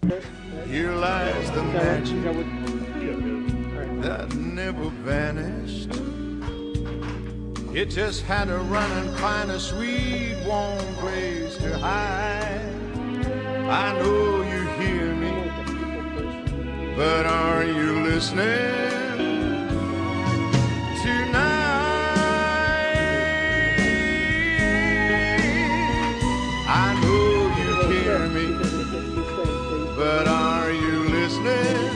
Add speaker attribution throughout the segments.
Speaker 1: Here lies the magic that never vanished. It just had to run and find a sweet, warm place to hide. I know you hear me, but are you listening? Tonight, I know you hear me, but are you listening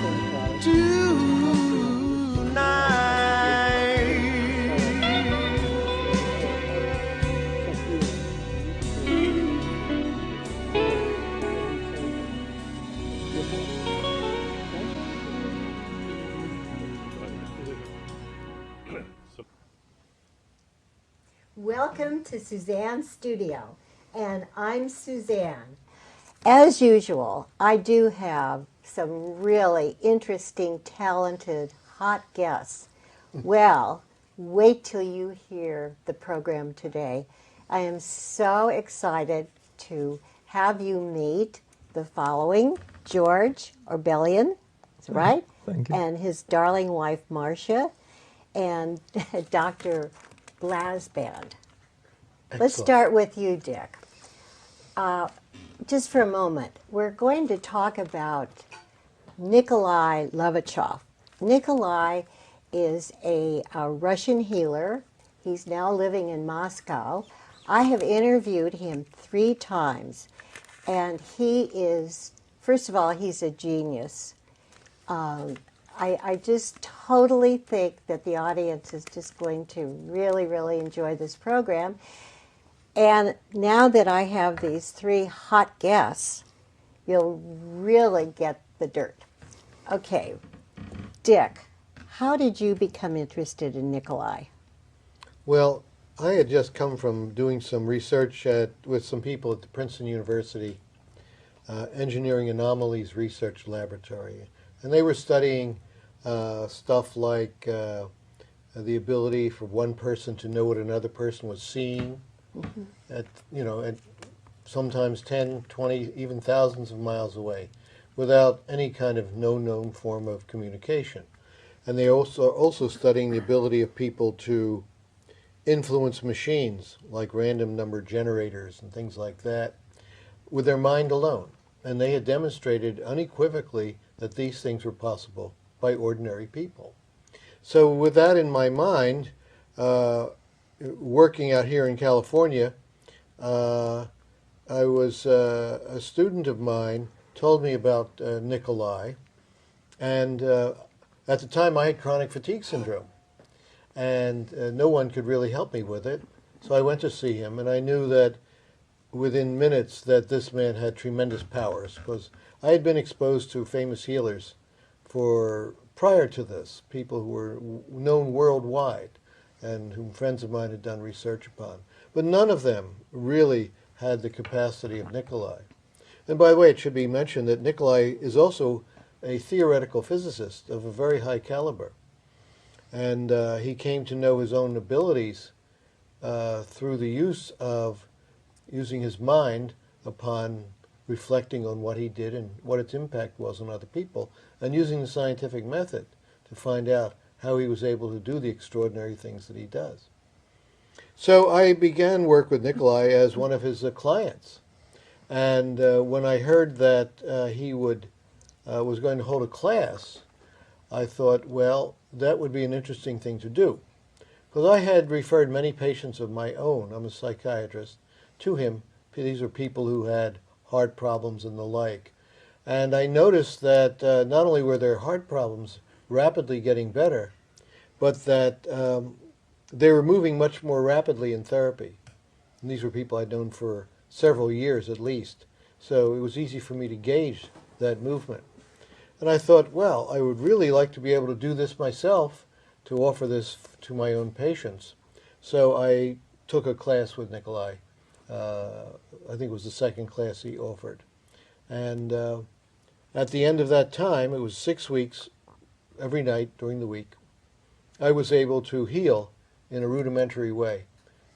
Speaker 1: tonight?
Speaker 2: Welcome to Suzanne's studio, and I'm Suzanne. As usual, I do have some really interesting, talented, hot guests. Well, wait till you hear the program today. I am so excited to have you meet the following: George Orbelian, that's right,
Speaker 3: Thank you.
Speaker 2: and his darling wife Marcia, and Dr. Blasband. Let's start with you, Dick. Just for a moment, we're going to talk about Nikolai Levashov. Nikolai is a Russian healer. He's now living in Moscow. I have interviewed him 3 times, and he is, first of all, he's a genius. I just totally think that the audience is just going to really, really enjoy this program. And now that I have these 3 hot guests, you'll really get the dirt. Okay, Dick, how did you become interested in Nikolai?
Speaker 4: Well, I had just come from doing some research with some people at the Princeton University Engineering Anomalies Research Laboratory. And they were studying stuff like the ability for one person to know what another person was seeing at sometimes 10, 20, even thousands of miles away without any kind of known form of communication. And they also studying the ability of people to influence machines like random number generators and things like that with their mind alone. And they had demonstrated unequivocally that these things were possible by ordinary people. So with that in my mind, working out here in California, I was a student of mine told me about Nikolai, and at the time I had chronic fatigue syndrome, and no one could really help me with it. So I went to see him, and I knew that within minutes that this man had tremendous powers, because I had been exposed to famous healers prior to this, people who were known worldwide and whom friends of mine had done research upon. But none of them really had the capacity of Nikolai. And by the way, it should be mentioned that Nikolai is also a theoretical physicist of a very high caliber. And he came to know his own abilities through the use of using his mind upon reflecting on what he did and what its impact was on other people, and using the scientific method to find out how he was able to do the extraordinary things that he does. So I began work with Nikolai as one of his clients. And when I heard that he was going to hold a class, I thought, well, that would be an interesting thing to do. Because I had referred many patients of my own, I'm a psychiatrist, to him. These are people who had heart problems and the like. And I noticed that not only were their heart problems rapidly getting better, but that they were moving much more rapidly in therapy. And these were people I'd known for several years at least. So it was easy for me to gauge that movement. And I thought, well, I would really like to be able to do this myself, to offer this to my own patients. So I took a class with Nikolai. I think it was the second class he offered. And at the end of that time, it was 6 weeks, every night during the week, I was able to heal in a rudimentary way,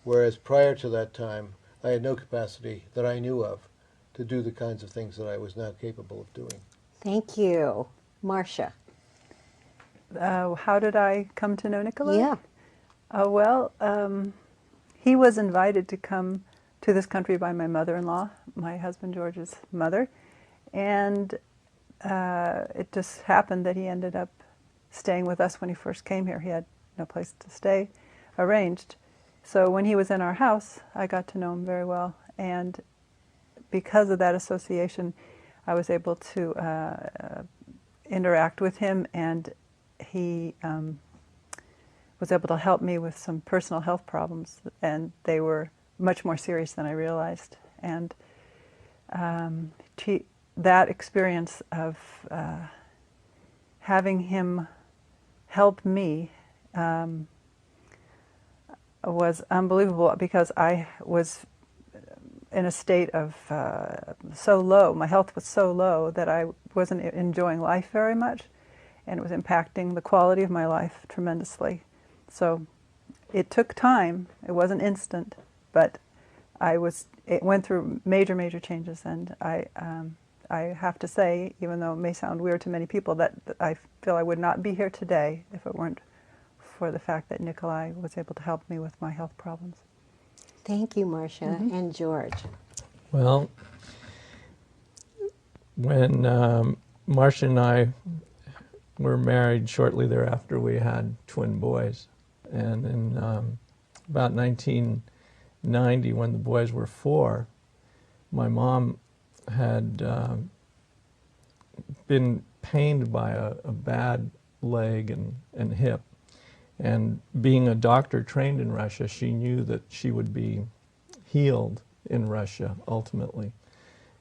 Speaker 4: whereas prior to that time, I had no capacity that I knew of to do the kinds of things that I was now capable of doing.
Speaker 2: Thank you. Marcia.
Speaker 3: How did I come to know Nikolai?
Speaker 2: Yeah.
Speaker 3: Well, he was invited to come to this country by my mother-in-law, my husband George's mother, and it just happened that he ended up staying with us when he first came here. He had no place to stay arranged. So when he was in our house, I got to know him very well, and because of that association, I was able to interact with him, and he was able to help me with some personal health problems, and they were much more serious than I realized. And that experience of having him help me was unbelievable, because I was in a state of so low, my health was so low that I wasn't enjoying life very much, and it was impacting the quality of my life tremendously. So it took time, it wasn't instant, but it went through major changes, and I have to say, even though it may sound weird to many people, that I feel I would not be here today if it weren't for the fact that Nikolai was able to help me with my health problems.
Speaker 2: Thank you, Marcia.
Speaker 3: Mm-hmm.
Speaker 2: And George.
Speaker 5: Well, when Marcia and I were married, shortly thereafter we had twin boys. And in about 1990, when the boys were 4, my mom had been pained by a bad leg and hip. And being a doctor trained in Russia, she knew that she would be healed in Russia ultimately.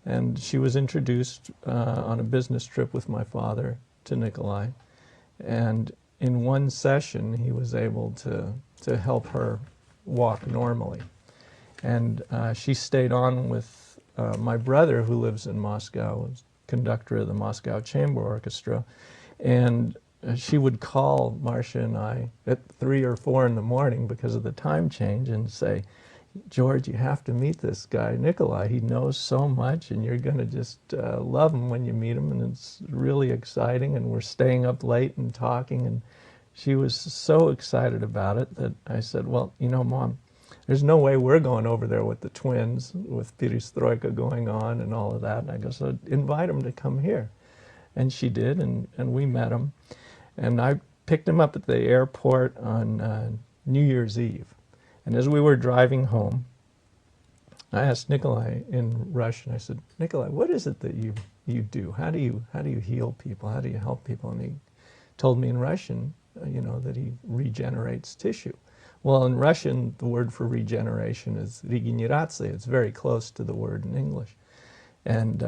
Speaker 5: And she was introduced on a business trip with my father to Nikolai. And in one session, he was able to help her walk normally. And she stayed on with my brother, who lives in Moscow, was conductor of the Moscow Chamber Orchestra. And she would call Marcia and I at 3 or 4 in the morning because of the time change and say, George, you have to meet this guy, Nikolai. He knows so much, and you're going to just love him when you meet him, and it's really exciting, and we're staying up late and talking. And she was so excited about it that I said, well, you know, Mom, there's no way we're going over there with the twins, with perestroika going on and all of that. And I go, so invite them to come here. And she did, and we met him. And I picked him up at the airport on New Year's Eve. And as we were driving home, I asked Nikolai in Russian, I said, Nikolai, what is it that you do? How do you heal people? How do you help people? And he told me in Russian, that he regenerates tissue. Well, in Russian, the word for regeneration is regeneraция. It's very close to the word in English. And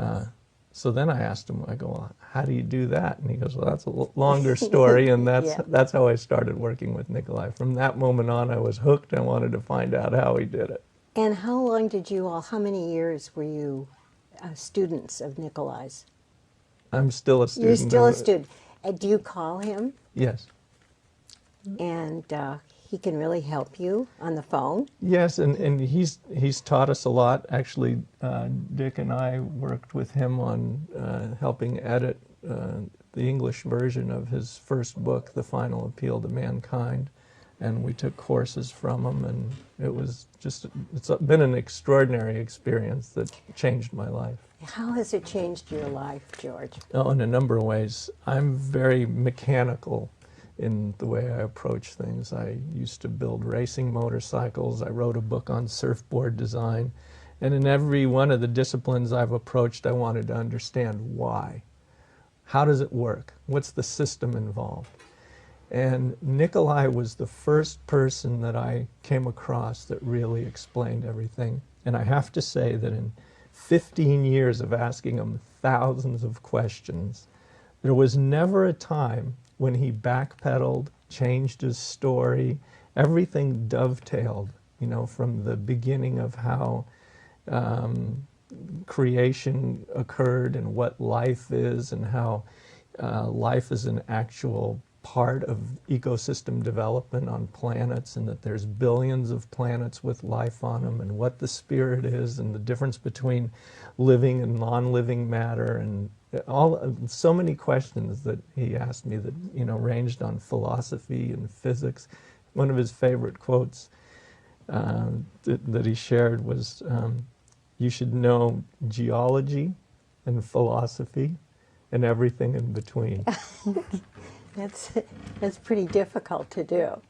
Speaker 5: so then I asked him, I go, well, how do you do that? And he goes, well, that's a longer story, and that's how I started working with Nikolai. From that moment on, I was hooked. I wanted to find out how he did it.
Speaker 2: And how many years were you students of Nikolai's?
Speaker 5: I'm still a student.
Speaker 2: You're still a student. Do you call him?
Speaker 5: Yes.
Speaker 2: And he can really help you on the phone?
Speaker 5: Yes, and he's taught us a lot. Actually, Dick and I worked with him on helping edit the English version of his first book, The Final Appeal to Mankind, and we took courses from him, and it's been an extraordinary experience that changed my life.
Speaker 2: How has it changed your life, George?
Speaker 5: Oh, in a number of ways. I'm very mechanical in the way I approach things. I used to build racing motorcycles. I wrote a book on surfboard design. And in every one of the disciplines I've approached, I wanted to understand why. How does it work? What's the system involved? And Nikolai was the first person that I came across that really explained everything. And I have to say that in 15 years of asking him thousands of questions, there was never a time when he backpedaled, changed his story. Everything dovetailed, from the beginning of how creation occurred and what life is, and how life is an actual part of ecosystem development on planets, and that there's billions of planets with life on them, and what the spirit is, and the difference between living and non-living matter, and so many questions that he asked me that, you know, ranged on philosophy and physics. One of his favorite quotes that he shared was, you should know geology and philosophy and everything in between.
Speaker 2: That's pretty difficult to do.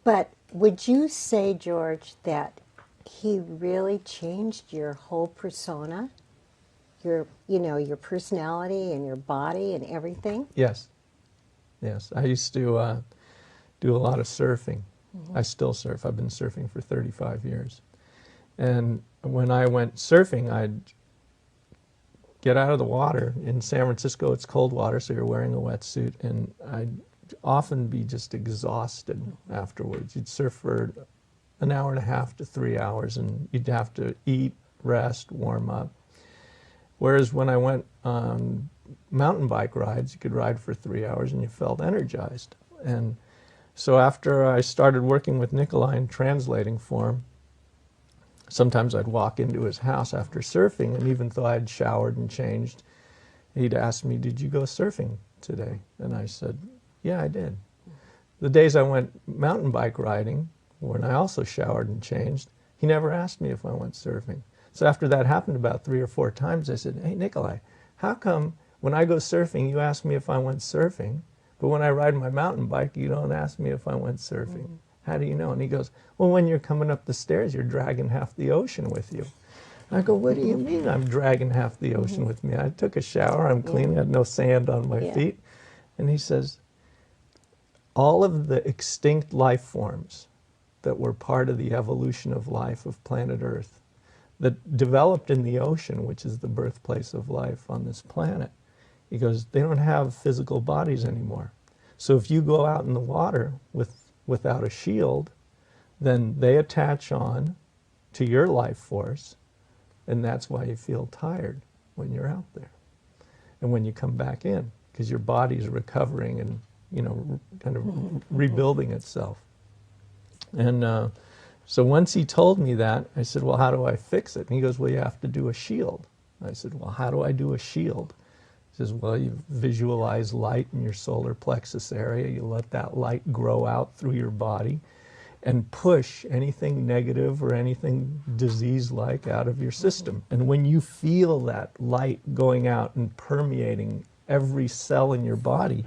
Speaker 2: But would you say, George, that he really changed your whole persona? Your personality and your body and everything?
Speaker 5: Yes. Yes. I used to do a lot of surfing. I still surf. I've been surfing for 35 years. And when I went surfing, I'd get out of the water. In San Francisco, it's cold water, so you're wearing a wetsuit, and I'd often be just exhausted afterwards. You'd surf for an hour and a half to 3 hours, and you'd have to eat, rest, warm up. Whereas when I went on mountain bike rides, you could ride for 3 hours and you felt energized. And so after I started working with Nikolai and translating for him, sometimes I'd walk into his house after surfing, and even though I'd showered and changed, he'd ask me, "Did you go surfing today?" And I said, "Yeah, I did." The days I went mountain bike riding, when I also showered and changed, he never asked me if I went surfing. So after that happened about 3 or 4 times, I said, "Hey, Nikolai, how come when I go surfing, you ask me if I went surfing, but when I ride my mountain bike, you don't ask me if I went surfing? How do you know?" And he goes, "Well, when you're coming up the stairs, you're dragging half the ocean with you." I go, "What do you mean I'm dragging half the ocean with me? I took a shower, I'm clean, I had no sand on my feet." And he says, all of the extinct life forms that were part of the evolution of life of planet Earth, that developed in the ocean, which is the birthplace of life on this planet, he goes, they don't have physical bodies anymore. So if you go out in the water without a shield, then they attach on to your life force, and that's why you feel tired when you're out there. And when you come back in, because your body's recovering and, you know, kind of rebuilding itself. And so once he told me that, I said, "Well, how do I fix it?" And he goes, "Well, you have to do a shield." I said, "Well, how do I do a shield?" He says, "Well, you visualize light in your solar plexus area. You let that light grow out through your body and push anything negative or anything disease-like out of your system. And when you feel that light going out and permeating every cell in your body,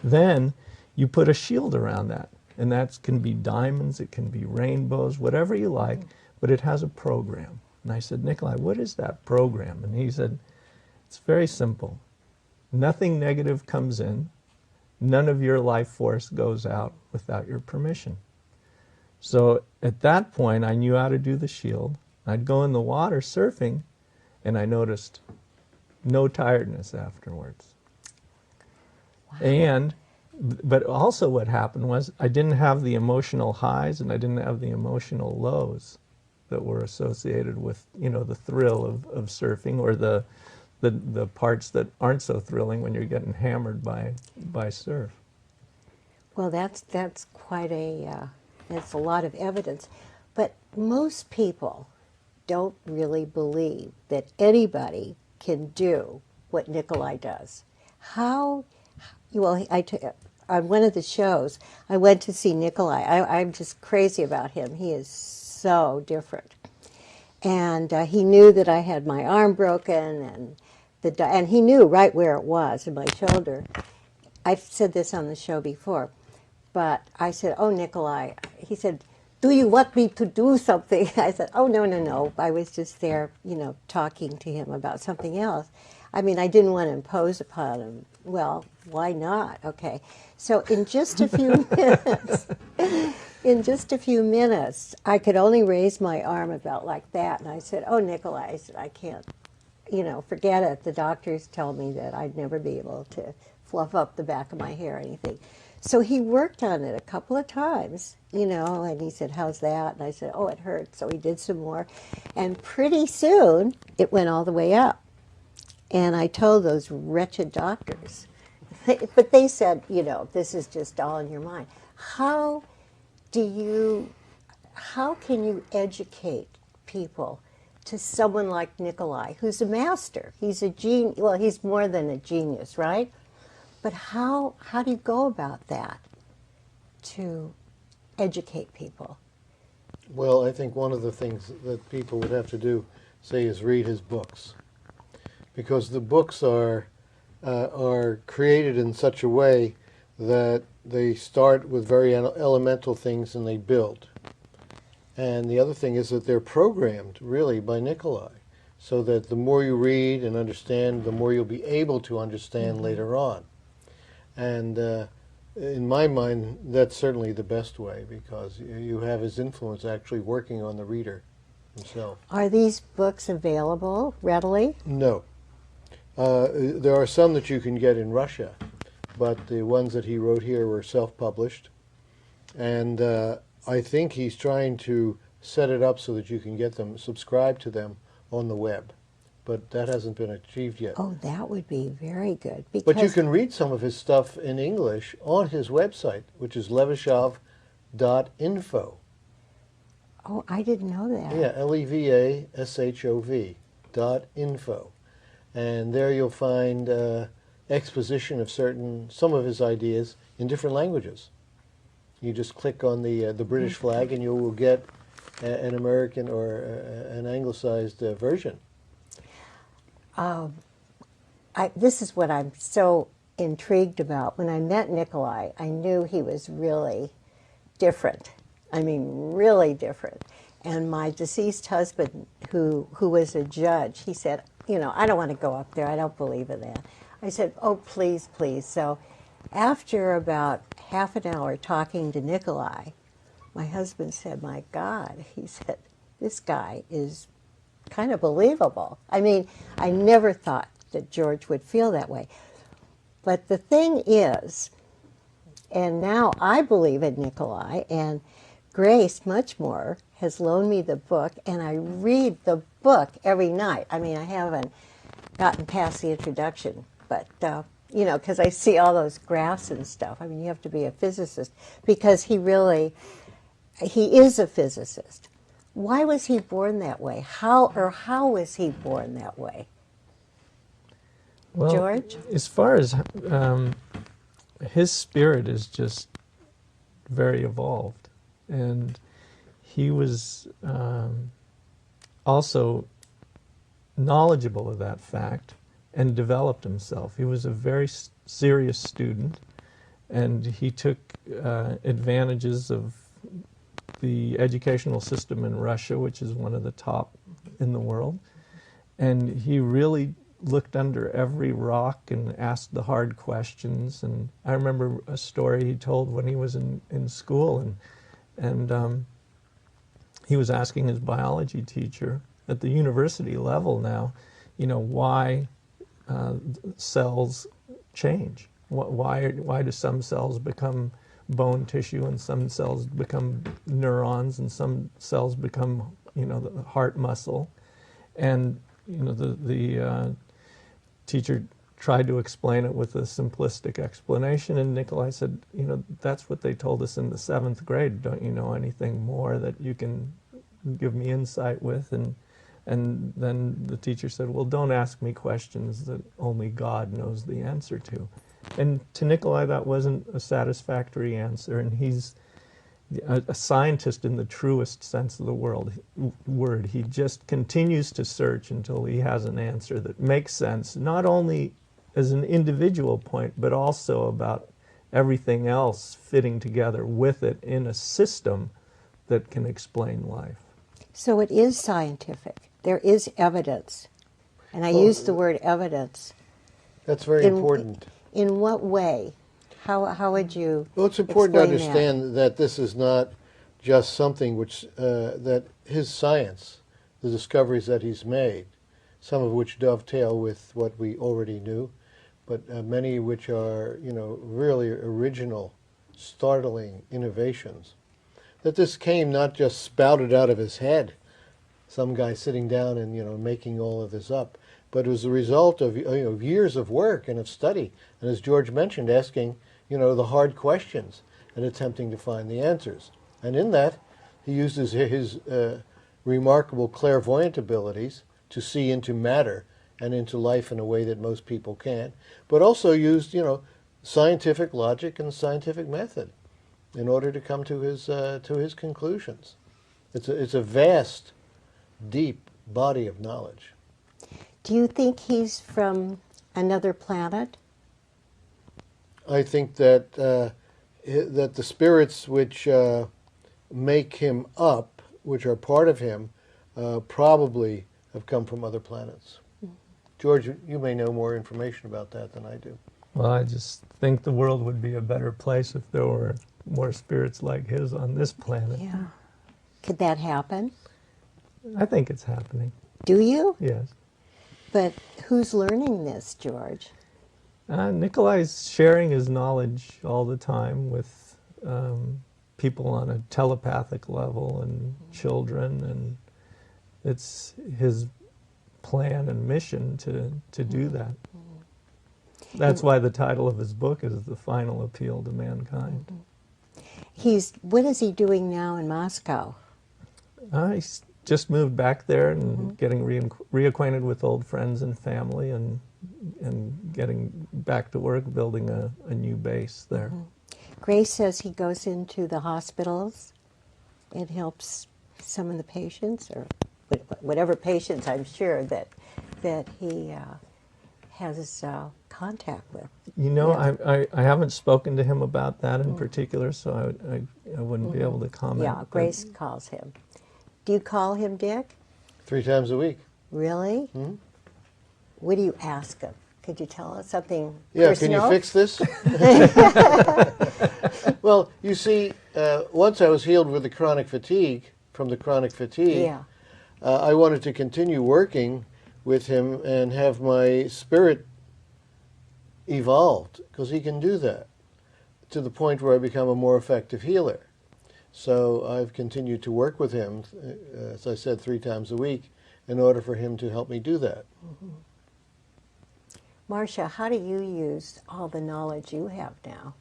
Speaker 5: then you put a shield around that. And that can be diamonds, it can be rainbows, whatever you like, but it has a program." And I said, "Nikolai, what is that program?" And he said, "It's very simple. Nothing negative comes in. None of your life force goes out without your permission." So at that point, I knew how to do the shield. I'd go in the water surfing, and I noticed no tiredness afterwards. Wow. But also what happened was I didn't have the emotional highs and I didn't have the emotional lows that were associated with, you know, the thrill of surfing, or the parts that aren't so thrilling when you're getting hammered by surf.
Speaker 2: Well, that's quite that's a lot of evidence. But most people don't really believe that anybody can do what Nikolai does. How? Well, on one of the shows, I went to see Nikolai. I'm just crazy about him. He is so different. And he knew that I had my arm broken, and he knew right where it was, in my shoulder. I've said this on the show before, but I said, "Oh, Nikolai," he said, "Do you want me to do something?" I said, "Oh, no. I was just there, you know, talking to him about something else." I mean, I didn't want to impose upon him. Well, why not? Okay. So in just a few minutes, I could only raise my arm about like that. And I said, "Oh, Nikolai," I said, "I can't, you know, forget it. The doctors tell me that I'd never be able to fluff up the back of my hair or anything." So he worked on it a couple of times, you know, and he said, "How's that?" And I said, "Oh, it hurts." So he did some more. And pretty soon, it went all the way up. And I told those wretched doctors, But they said, this is just all in your mind. How can you educate people to someone like Nikolai, who's a master? He's a genius. Well, he's more than a genius, right? But how do you go about that to educate people?
Speaker 4: Well, I think one of the things that people would have to do, say, is read his books, because the books are created in such a way that they start with very elemental things and they build. And the other thing is that they're programmed really by Nikolai, so that the more you read and understand, the more you'll be able to understand later on. And in my mind, that's certainly the best way, because you have his influence actually working on the reader himself.
Speaker 2: Are these books available readily?
Speaker 4: No. There are some that you can get in Russia, but the ones that he wrote here were self-published. And I think he's trying to set it up so that you can get them, subscribe to them on the web. But that hasn't been achieved yet.
Speaker 2: Oh, that would be very good.
Speaker 4: But you can read some of his stuff in English on his website, which is levashov.info.
Speaker 2: Oh, I didn't know that.
Speaker 4: Yeah, LEVASHOV.info. And there you'll find exposition of some of his ideas in different languages. You just click on the British flag and you will get an American or an anglicized version.
Speaker 2: This is what I'm so intrigued about. When I met Nikolai, I knew he was really different. I mean, really different. And my deceased husband, who was a judge, he said, I don't want to go up there. I don't believe in that. I said, oh, please, please. So after about half an hour talking to Nikolai, my husband said, my God, he said, this guy is kind of believable. I mean, I never thought that George would feel that way. But the thing is, and now I believe in Nikolai, and Grace, much more, has loaned me the book, and I read the book every night. I mean, I haven't gotten past the introduction, but, because I see all those graphs and stuff. I mean, you have to be a physicist, because he is a physicist. Why was he born that way? How was he born that way?
Speaker 5: Well,
Speaker 2: George?
Speaker 5: As far as his spirit is just very evolved. And he was also knowledgeable of that fact and developed himself. He was a very serious student, and he took advantages of the educational system in Russia, which is one of the top in the world. And he really looked under every rock and asked the hard questions. And I remember a story he told when he was in school, and he was asking his biology teacher at the university level now, why cells change. Why do some cells become bone tissue and some cells become neurons and some cells become, the heart muscle? And, the teacher tried to explain it with a simplistic explanation, and Nikolai said, that's what they told us in the 7th grade. Don't you know anything more that you can give me insight with? And then the teacher said, well, don't ask me questions that only God knows the answer to. And to Nikolai, that wasn't a satisfactory answer, and he's a scientist in the truest sense of the word. He just continues to search until he has an answer that makes sense, not only as an individual point, but also about everything else fitting together with it in a system that can explain life.
Speaker 2: So it is scientific. There is evidence. And I use the word evidence.
Speaker 4: That's very important.
Speaker 2: In what way? How would you
Speaker 4: Well, it's important to
Speaker 2: explain
Speaker 4: understand that this is not just something which, that his science, the discoveries that he's made, some of which dovetail with what we already knew, but many which are, really original, startling innovations, that this came not just spouted out of his head, some guy sitting down and, making all of this up, but it was the result of years of work and of study, and as George mentioned, asking the hard questions and attempting to find the answers. And in that, he uses his remarkable clairvoyant abilities to see into matter and into life in a way that most people can't, but also used scientific logic and scientific method in order to come to his conclusions. It's a vast, deep body of knowledge.
Speaker 2: Do you think he's from another planet?
Speaker 4: I think that that the spirits which make him up, which are part of him, probably have come from other planets. George, you may know more information about that than I do.
Speaker 5: Well, I just think the world would be a better place if there were more spirits like his on this planet.
Speaker 2: Yeah. Could that happen?
Speaker 5: I think it's happening.
Speaker 2: Do you?
Speaker 5: Yes.
Speaker 2: But who's learning this, George?
Speaker 5: Nikolai's sharing his knowledge all the time with people on a telepathic level and children, and it's his plan and mission to do that. That's why the title of his book is The Final Appeal to Mankind.
Speaker 2: What is he doing now in Moscow?
Speaker 5: He's just moved back there and getting reacquainted with old friends and family, and getting back to work, building a new base there.
Speaker 2: Grace says he goes into the hospitals and helps some of the patients, or whatever patients I'm sure that he has contact with.
Speaker 5: I haven't spoken to him about that in particular, so I wouldn't be able to comment.
Speaker 2: Yeah, Grace calls him. Do you call him Dick?
Speaker 4: 3 times a week.
Speaker 2: Really? What do you ask him? Could you tell us something
Speaker 4: Yeah,
Speaker 2: personal?
Speaker 4: can you fix this? Well, you see, once I was healed with the chronic fatigue,
Speaker 2: Yeah.
Speaker 4: I wanted to continue working with him and have my spirit evolved, because he can do that, to the point where I become a more effective healer. So I've continued to work with him, as I said, 3 times a week, in order for him to help me do that.
Speaker 2: Marcia, how do you use all the knowledge you have now?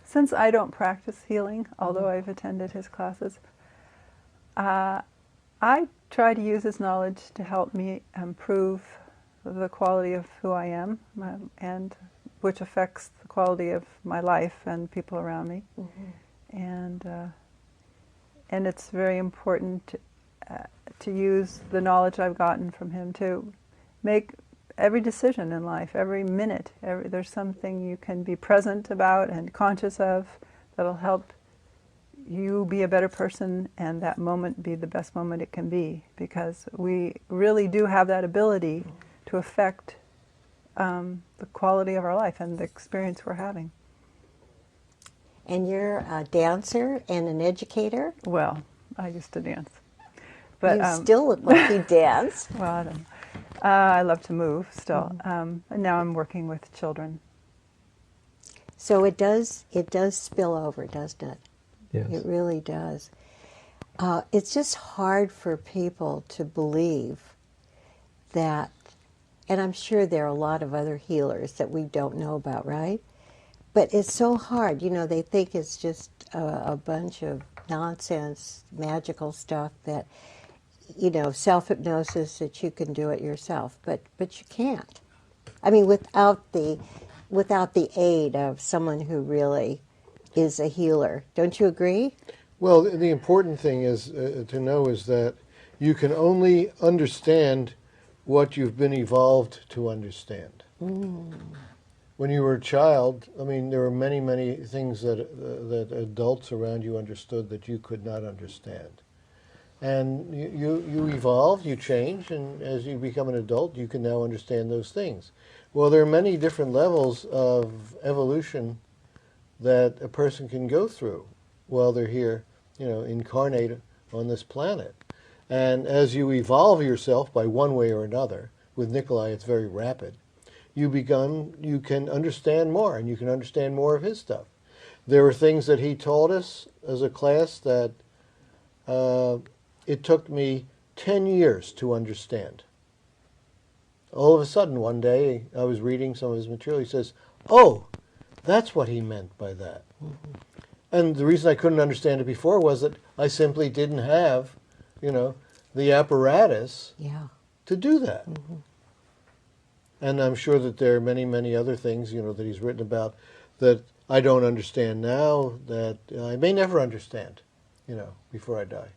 Speaker 3: Since I don't practice healing, although I've attended his classes, I try to use his knowledge to help me improve the quality of who I am, and which affects the quality of my life and people around me. And it's very important to use the knowledge I've gotten from him to make every decision in life, every minute. There's something you can be present about and conscious of that'll help you be a better person, and that moment be the best moment it can be, because we really do have that ability to affect the quality of our life and the experience we're having.
Speaker 2: And you're a dancer and an educator?
Speaker 3: Well, I used to dance. But
Speaker 2: you still look like you dance.
Speaker 3: Well, I don't know. I love to move still. And now I'm working with children.
Speaker 2: So it does spill over, doesn't it?
Speaker 5: Yes.
Speaker 2: It really does. It's just hard for people to believe that, and I'm sure there are a lot of other healers that we don't know about, right? But it's so hard. They think it's just a bunch of nonsense, magical stuff that, self-hypnosis, that you can do it yourself. But you can't. I mean, without the aid of someone who really is a healer. Don't you agree?
Speaker 4: Well, the important thing is to know is that you can only understand what you've been evolved to understand. When you were a child, I mean, there were many, many things that adults around you understood that you could not understand. And you evolve, you change, and as you become an adult, you can now understand those things. Well, there are many different levels of evolution that a person can go through while they're here, incarnate on this planet. And as you evolve yourself by one way or another, with Nikolai it's very rapid, you can understand more, and you can understand more of his stuff. There were things that he taught us as a class that it took me 10 years to understand. all of a sudden one day I was reading some of his material. He says, "Oh, that's what he meant by that." And the reason I couldn't understand it before was that I simply didn't have, the apparatus
Speaker 2: Yeah.
Speaker 4: to do that. And I'm sure that there are many, many other things, that he's written about that I don't understand now, that I may never understand, before I die.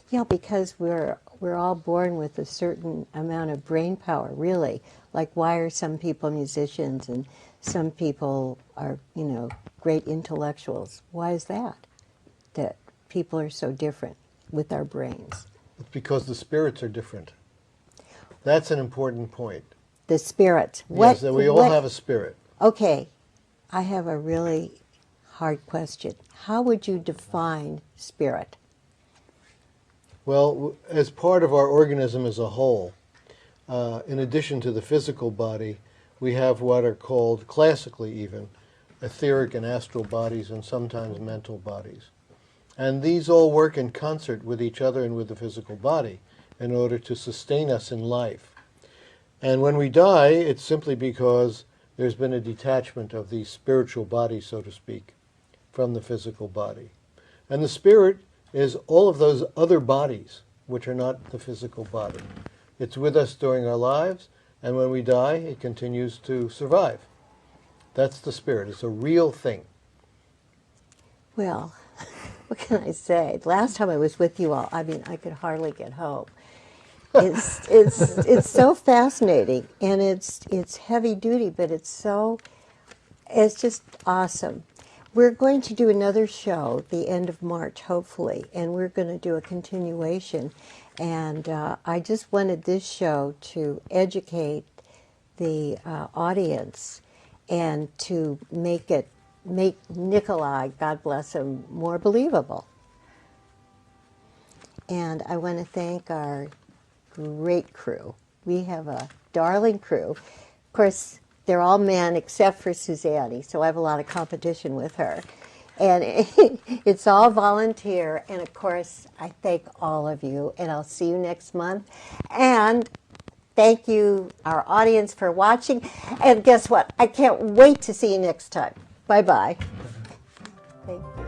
Speaker 2: Yeah, because we're all born with a certain amount of brain power, really. Like, why are some people musicians and some people are, great intellectuals? Why is that? That people are so different with our brains.
Speaker 4: It's because the spirits are different. That's an important point.
Speaker 2: The spirit.
Speaker 4: Yes, that we all have a spirit.
Speaker 2: Okay, I have a really hard question. How would you define spirit?
Speaker 4: Well, as part of our organism as a whole, in addition to the physical body, we have what are called, classically even, etheric and astral bodies and sometimes mental bodies. And these all work in concert with each other and with the physical body in order to sustain us in life. And when we die, it's simply because there's been a detachment of the spiritual body, so to speak, from the physical body. And the spirit is all of those other bodies which are not the physical body. It's with us during our lives, and when we die, it continues to survive. That's the spirit. It's a real thing.
Speaker 2: Well, what can I say? Last time I was with you all, I could hardly get home. It's so fascinating, and it's heavy duty, but it's just awesome. We're going to do another show the end of March, hopefully, and we're going to do a continuation. And I just wanted this show to educate the audience and to make Nikolai, God bless him, more believable. And I want to thank our great crew. We have a darling crew. Of course, they're all men except for Suzanne, so I have a lot of competition with her. And it's all volunteer. And of course, I thank all of you, and I'll see you next month. And thank you, our audience, for watching. And guess what? I can't wait to see you next time. Bye-bye. Thank you.